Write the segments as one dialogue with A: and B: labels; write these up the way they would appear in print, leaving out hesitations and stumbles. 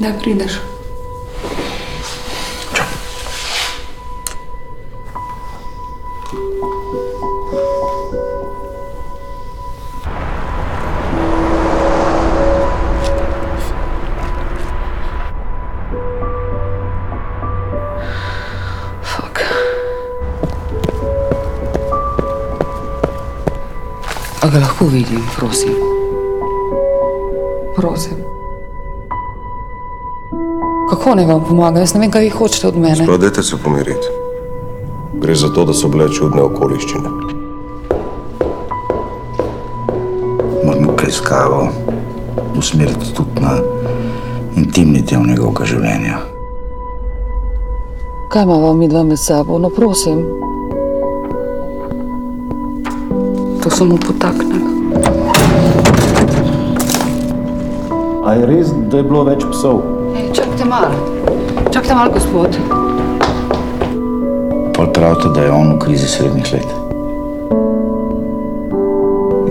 A: Da prideš. A ga lahko vidim, prosim? Prosim. Kako naj vam pomaga? Jaz ne vem, kaj vi hočete od mene.
B: Sploh dajte se pomiriti. Gre za to, da so bile čudne okoliščine.
C: Moramo preiskavo usmeriti tudi na intimni del njegovega življenja.
A: Kaj imava midva med sabo? No, prosim. To samo potakne.
D: A je res, da je bilo več psov?
A: Čakajte malo, gospod.
C: Pol pravite, da je on v krizi srednjih let.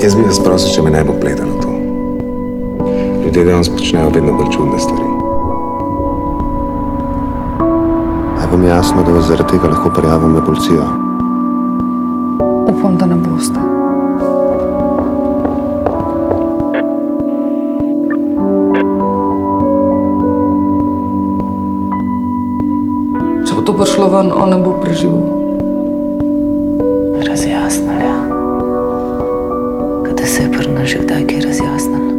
B: Jaz bi vas prosil, če me ne bo pletalo to. Ljudje danes počnejo vedno bolj čudne stvari. A je vam jasno, da vas zaradi tega lahko prijavim na policijo?
A: Upam, da ne boste. Če bo to prišlo ven, on ne bo preživel.
E: Razjasnila. Kada se je pri nas že kdaj kaj razjasnila?